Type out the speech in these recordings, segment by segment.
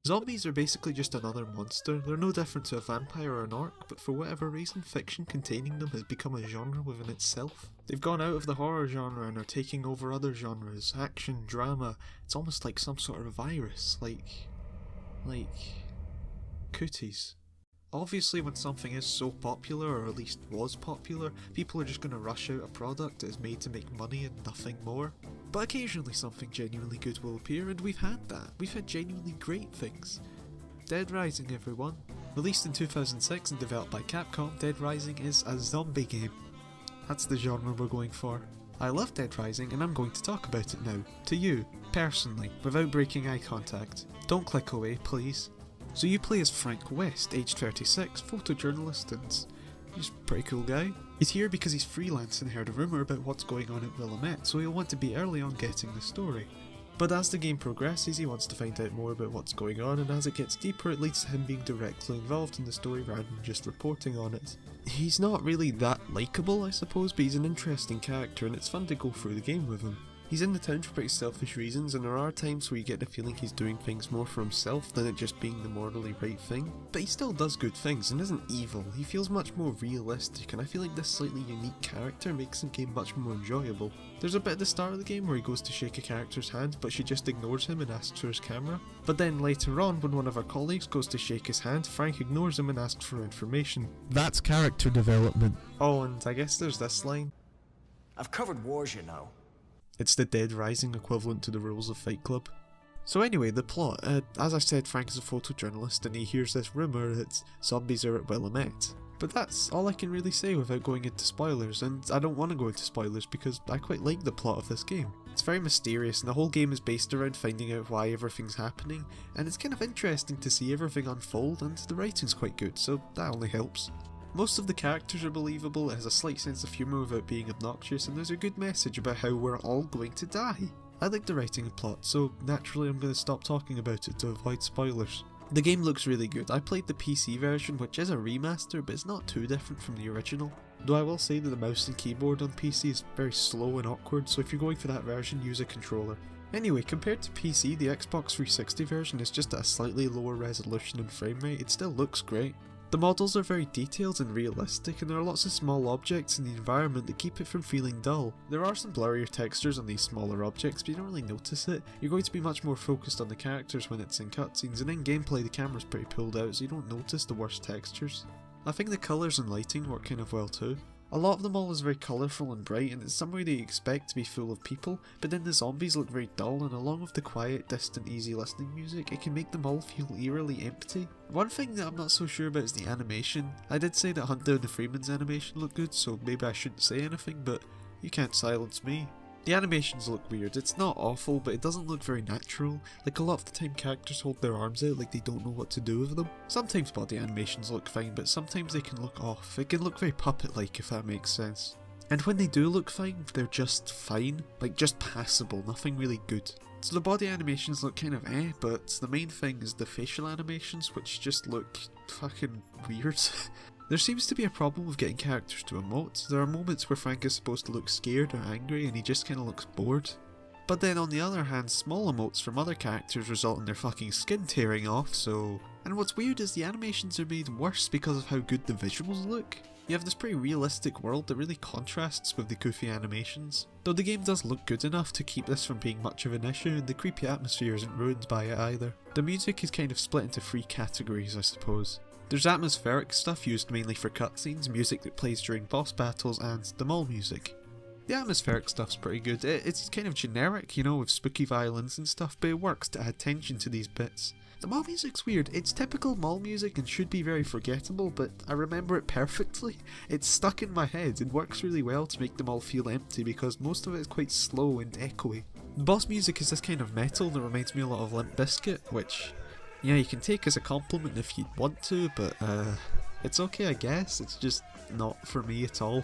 Zombies are basically just another monster. They're no different to a vampire or an orc, but for whatever reason, fiction containing them has become a genre within itself. They've gone out of the horror genre and are taking over other genres, action, drama. It's almost like some sort of virus, like cooties. Obviously, when something is so popular, or at least was popular, people are just going to rush out a product that is made to make money and nothing more. But occasionally something genuinely good will appear, and we've had that. We've had genuinely great things. Dead Rising, everyone. Released in 2006 and developed by Capcom, Dead Rising is a zombie game. That's the genre we're going for. I love Dead Rising and I'm going to talk about it now. To you, personally, without breaking eye contact. Don't click away, please. So you play as Frank West, aged 36, photojournalist, and he's a pretty cool guy. He's here because he's freelance and heard a rumour about what's going on at Willamette, so he'll want to be early on getting the story. But as the game progresses, he wants to find out more about what's going on, and as it gets deeper, it leads to him being directly involved in the story rather than just reporting on it. He's not really that likeable, I suppose, but he's an interesting character, and it's fun to go through the game with him. He's in the town for pretty selfish reasons, and there are times where you get the feeling he's doing things more for himself than it just being the morally right thing. But he still does good things and isn't evil. He feels much more realistic, and I feel like this slightly unique character makes the game much more enjoyable. There's a bit at the start of the game where he goes to shake a character's hand, but she just ignores him and asks for his camera. But then later on, when one of our colleagues goes to shake his hand, Frank ignores him and asks for information. That's character development. Oh, and I guess there's this line. I've covered wars, you know. It's the Dead Rising equivalent to the rules of Fight Club. So anyway, the plot. As I said, Frank is a photojournalist and he hears this rumour that zombies are at Willamette. But that's all I can really say without going into spoilers, and I don't want to go into spoilers because I quite like the plot of this game. It's very mysterious and the whole game is based around finding out why everything's happening, and it's kind of interesting to see everything unfold, and the writing's quite good, so that only helps. Most of the characters are believable, it has a slight sense of humour without being obnoxious, and there's a good message about how we're all going to die. I like the writing and plot, so naturally I'm going to stop talking about it to avoid spoilers. The game looks really good. I played the PC version, which is a remaster, but it's not too different from the original. Though I will say that the mouse and keyboard on PC is very slow and awkward, so if you're going for that version, use a controller. Anyway, compared to PC, the Xbox 360 version is just at a slightly lower resolution and frame rate. It still looks great. The models are very detailed and realistic, and there are lots of small objects in the environment that keep it from feeling dull. There are some blurrier textures on these smaller objects, but you don't really notice it. You're going to be much more focused on the characters when it's in cutscenes, and in gameplay the camera's pretty pulled out, so you don't notice the worst textures. I think the colours and lighting work kind of well too. A lot of the mall is very colourful and bright, and it's somewhere that you expect to be full of people, but then the zombies look very dull, and along with the quiet, distant, easy listening music, it can make the mall feel eerily empty. One thing that I'm not so sure about is the animation. I did say that Hunt Down the Freeman's animation looked good, so maybe I shouldn't say anything, but you can't silence me. The animations look weird. It's not awful, but it doesn't look very natural. Like, a lot of the time characters hold their arms out like they don't know what to do with them. Sometimes body animations look fine, but sometimes they can look off. It can look very puppet-like, if that makes sense. And when they do look fine, they're just fine. Like, just passable, nothing really good. So the body animations look kind of but the main thing is the facial animations, which just look fucking weird. There seems to be a problem with getting characters to emote. There are moments where Frank is supposed to look scared or angry and he just kinda looks bored. But then on the other hand, small emotes from other characters result in their fucking skin tearing off, so... And what's weird is the animations are made worse because of how good the visuals look. You have this pretty realistic world that really contrasts with the goofy animations. Though the game does look good enough to keep this from being much of an issue, and the creepy atmosphere isn't ruined by it either. The music is kind of split into 3 categories, I suppose. There's atmospheric stuff used mainly for cutscenes, music that plays during boss battles, and the mall music. The atmospheric stuff's pretty good. It's kind of generic, you know, with spooky violins and stuff, but it works to add tension to these bits. The mall music's weird. It's typical mall music and should be very forgettable, but I remember it perfectly. It's stuck in my head and works really well to make them all feel empty because most of it is quite slow and echoey. The boss music is this kind of metal that reminds me a lot of Limp Bizkit, which... yeah, you can take as a compliment if you'd want to, but it's okay I guess, it's just not for me at all.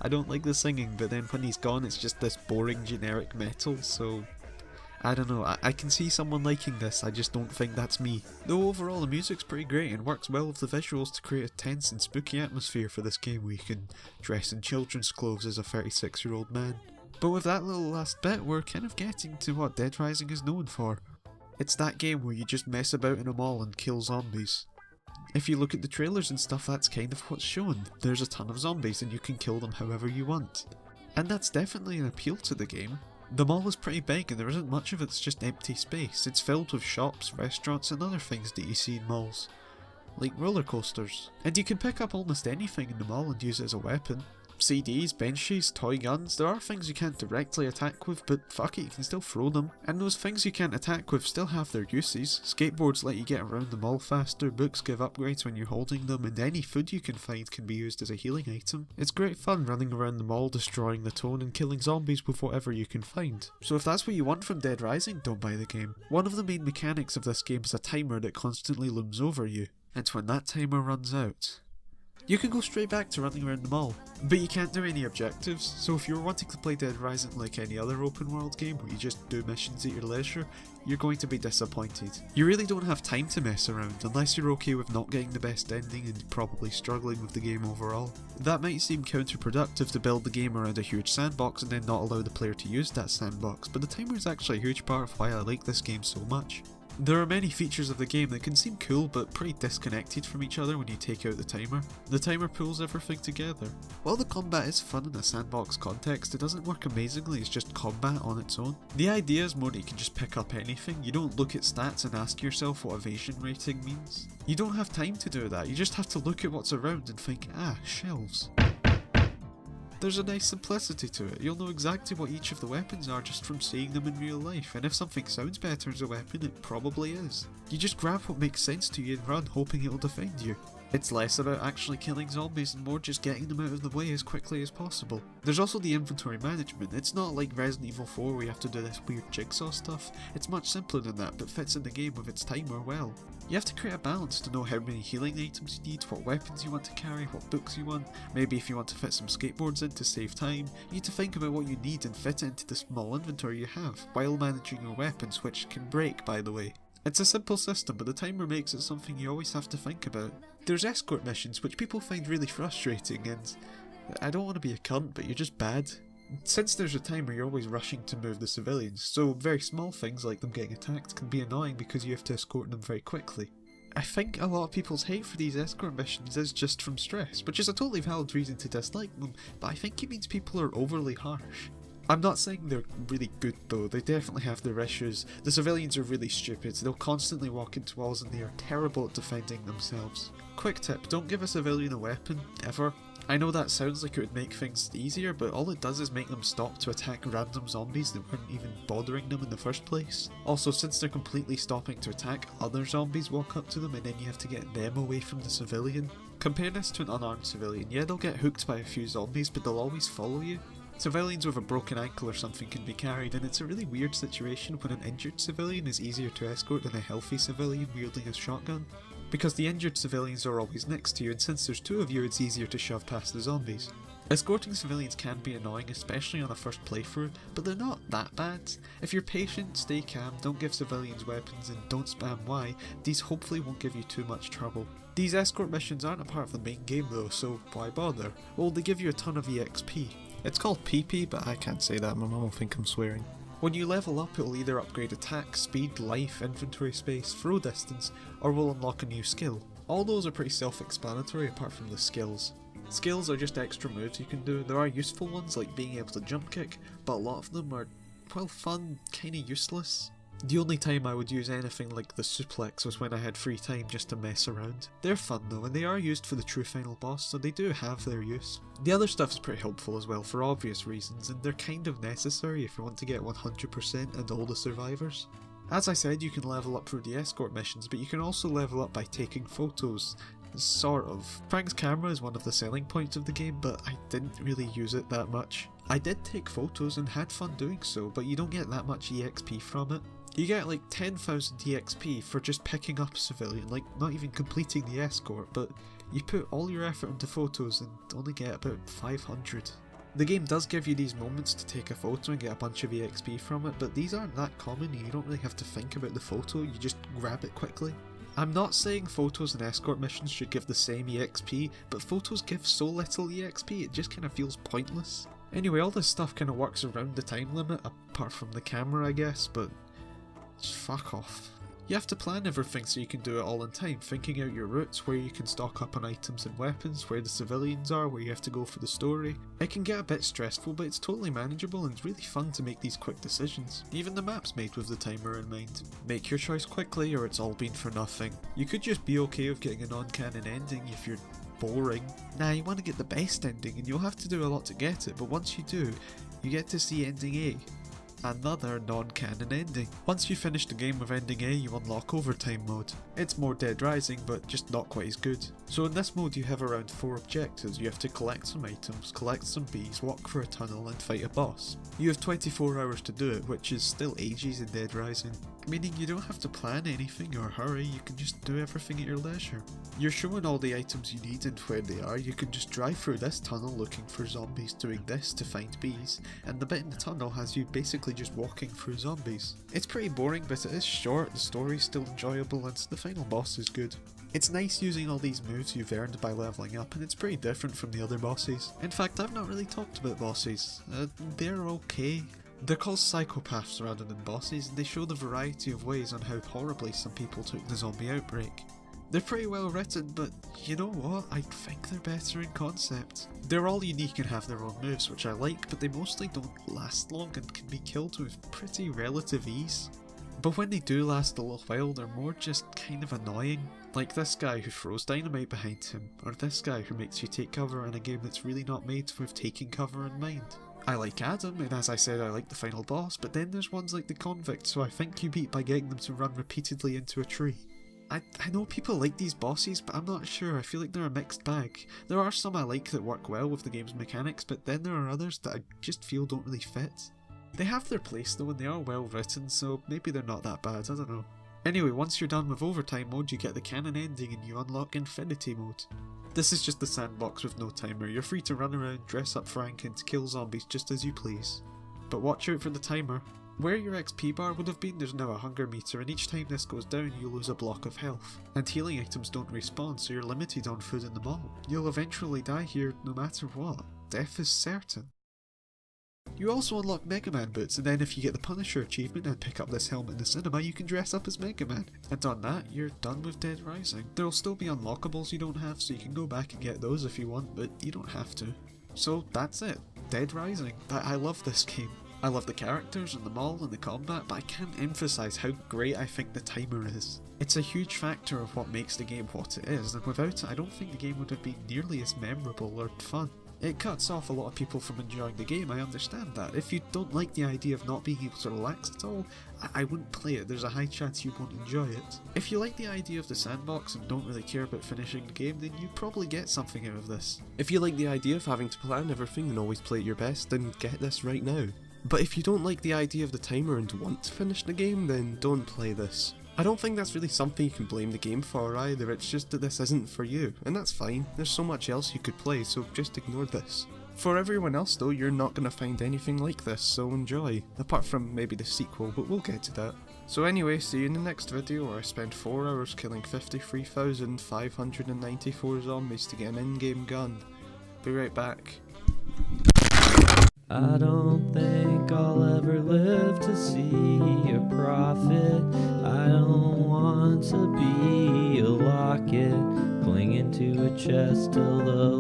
I don't like the singing, but then when he's gone it's just this boring generic metal, so I don't know, I can see someone liking this, I just don't think that's me. Though overall the music's pretty great and works well with the visuals to create a tense and spooky atmosphere for this game where you can dress in children's clothes as a 36-year-old man. But with that little last bit, we're kind of getting to what Dead Rising is known for. It's that game where you just mess about in a mall and kill zombies. If you look at the trailers and stuff, that's kind of what's shown. There's a ton of zombies and you can kill them however you want. And that's definitely an appeal to the game. The mall is pretty big and there isn't much of it, it's just empty space. It's filled with shops, restaurants and other things that you see in malls. Like roller coasters. And you can pick up almost anything in the mall and use it as a weapon. CDs, benches, toy guns, there are things you can't directly attack with, but fuck it, you can still throw them. And those things you can't attack with still have their uses. Skateboards let you get around the mall faster, books give upgrades when you're holding them, and any food you can find can be used as a healing item. It's great fun running around the mall, destroying the tone and killing zombies with whatever you can find. So if that's what you want from Dead Rising, don't buy the game. One of the main mechanics of this game is a timer that constantly looms over you, and when that timer runs out, you can go straight back to running around the mall, but you can't do any objectives, so if you're wanting to play Dead Rising like any other open world game where you just do missions at your leisure, you're going to be disappointed. You really don't have time to mess around unless you're okay with not getting the best ending and probably struggling with the game overall. That might seem counterproductive to build the game around a huge sandbox and then not allow the player to use that sandbox, but the timer is actually a huge part of why I like this game so much. There are many features of the game that can seem cool but pretty disconnected from each other when you take out the timer. The timer pulls everything together. While the combat is fun in a sandbox context, it doesn't work amazingly, it's just combat on its own. The idea is more that you can just pick up anything, you don't look at stats and ask yourself what evasion rating means. You don't have time to do that, you just have to look at what's around and think, shelves. There's a nice simplicity to it. You'll know exactly what each of the weapons are just from seeing them in real life, and if something sounds better as a weapon, it probably is. You just grab what makes sense to you and run, hoping it'll defend you. It's less about actually killing zombies and more just getting them out of the way as quickly as possible. There's also the inventory management. It's not like Resident Evil 4 where you have to do this weird jigsaw stuff. It's much simpler than that, but fits in the game with its timer well. You have to create a balance to know how many healing items you need, what weapons you want to carry, what books you want. Maybe if you want to fit some skateboards in to save time, you need to think about what you need and fit it into the small inventory you have, while managing your weapons, which can break by the way. It's a simple system, but the timer makes it something you always have to think about. There's escort missions, which people find really frustrating, and I don't want to be a cunt, but you're just bad. Since there's a timer, you're always rushing to move the civilians, so very small things like them getting attacked can be annoying because you have to escort them very quickly. I think a lot of people's hate for these escort missions is just from stress, which is a totally valid reason to dislike them, but I think it means people are overly harsh. I'm not saying they're really good though, they definitely have their issues. The civilians are really stupid, they'll constantly walk into walls and they are terrible at defending themselves. Quick tip, don't give a civilian a weapon, ever. I know that sounds like it would make things easier, but all it does is make them stop to attack random zombies that weren't even bothering them in the first place. Also, since they're completely stopping to attack, other zombies walk up to them and then you have to get them away from the civilian. Compare this to an unarmed civilian. Yeah, they'll get hooked by a few zombies, but they'll always follow you. Civilians with a broken ankle or something can be carried, and it's a really weird situation when an injured civilian is easier to escort than a healthy civilian wielding a shotgun. Because the injured civilians are always next to you, and since there's two of you, it's easier to shove past the zombies. Escorting civilians can be annoying, especially on a first playthrough, but they're not that bad. If you're patient, stay calm, don't give civilians weapons, and don't spam Y, these hopefully won't give you too much trouble. These escort missions aren't a part of the main game though, so why bother? Well, they give you a ton of EXP. It's called PP, but I can't say that, my mum will think I'm swearing. When you level up, it will either upgrade attack, speed, life, inventory space, throw distance, or will unlock a new skill. All those are pretty self-explanatory apart from the skills. Skills are just extra moves you can do. There are useful ones like being able to jump kick, but a lot of them are, well, fun, kinda useless. The only time I would use anything like the suplex was when I had free time just to mess around. They're fun though, and they are used for the true final boss, so they do have their use. The other stuff is pretty helpful as well for obvious reasons, and they're kind of necessary if you want to get 100% and all the survivors. As I said, you can level up through the escort missions, but you can also level up by taking photos. Sort of. Frank's camera is one of the selling points of the game, but I didn't really use it that much. I did take photos and had fun doing so, but you don't get that much EXP from it. You get like 10,000 EXP for just picking up a civilian, like not even completing the escort, but you put all your effort into photos and only get about 500. The game does give you these moments to take a photo and get a bunch of EXP from it, but these aren't that common and you don't really have to think about the photo, you just grab it quickly. I'm not saying photos and escort missions should give the same EXP, but photos give so little EXP it just kind of feels pointless. Anyway, all this stuff kind of works around the time limit, apart from the camera I guess, but Just fuck off. You have to plan everything so you can do it all in time, thinking out your routes, where you can stock up on items and weapons, where the civilians are, where you have to go for the story. It can get a bit stressful, but it's totally manageable and it's really fun to make these quick decisions. Even the map's made with the timer in mind. Make your choice quickly or it's all been for nothing. You could just be okay with getting a non-canon ending if you're boring. Nah, you want to get the best ending and you'll have to do a lot to get it, but once you do, you get to see ending A. Another non-canon ending. Once you finish the game with ending A, you unlock overtime mode. It's more Dead Rising, but just not quite as good. So in this mode you have around 4 objectives. You have to collect some items, collect some bees, walk through a tunnel and fight a boss. You have 24 hours to do it, which is still ages in Dead Rising. Meaning you don't have to plan anything or hurry, you can just do everything at your leisure. You're shown all the items you need and where they are. You can just drive through this tunnel looking for zombies, doing this to find bees, and the bit in the tunnel has you basically just walking through zombies. It's pretty boring, but it is short, the story's still enjoyable, and the final boss is good. It's nice using all these moves you've earned by leveling up, and it's pretty different from the other bosses. In fact, I've not really talked about bosses. They're okay. They're called psychopaths rather than bosses, and they show the variety of ways on how horribly some people took the zombie outbreak. They're pretty well written, but you know what, I think they're better in concept. They're all unique and have their own moves, which I like, but they mostly don't last long and can be killed with pretty relative ease. But when they do last a little while, they're more just kind of annoying. Like this guy who throws dynamite behind him, or this guy who makes you take cover in a game that's really not made with taking cover in mind. I like Adam, and as I said I like the final boss, but then there's ones like the convicts who I think you beat by getting them to run repeatedly into a tree. I know people like these bosses, but I'm not sure, I feel like they're a mixed bag. There are some I like that work well with the game's mechanics, but then there are others that I just feel don't really fit. They have their place though and they are well written, so maybe they're not that bad, I don't know. Anyway, once you're done with overtime mode, you get the canon ending and you unlock infinity mode. This is just the sandbox with no timer. You're free to run around, dress up Frank and kill zombies just as you please. But watch out for the timer. Where your XP bar would have been, there's now a hunger meter, and each time this goes down you lose a block of health. And healing items don't respawn, so you're limited on food in the mall. You'll eventually die here no matter what. Death is certain. You also unlock Mega Man boots, and then if you get the Punisher achievement and pick up this helmet in the cinema, you can dress up as Mega Man. And on that, you're done with Dead Rising. There will still be unlockables you don't have, so you can go back and get those if you want, but you don't have to. So that's it. Dead Rising. I love this game. I love the characters and the mall and the combat, but I can't emphasise how great I think the timer is. It's a huge factor of what makes the game what it is, and without it I don't think the game would have been nearly as memorable or fun. It cuts off a lot of people from enjoying the game, I understand that. If you don't like the idea of not being able to relax at all, I wouldn't play it, there's a high chance you won't enjoy it. If you like the idea of the sandbox and don't really care about finishing the game, then you probably get something out of this. If you like the idea of having to plan everything and always play at your best, then get this right now. But if you don't like the idea of the timer and want to finish the game, then don't play this. I don't think that's really something you can blame the game for either, it's just that this isn't for you, and that's fine, there's so much else you could play, so just ignore this. For everyone else though, you're not going to find anything like this, so enjoy. Apart from maybe the sequel, but we'll get to that. So anyway, see you in the next video where I spend 4 hours killing 53,594 zombies to get an in-game gun. Be right back. I don't think I'll ever live to see a prophet. I don't want to be a locket clinging to a chest till the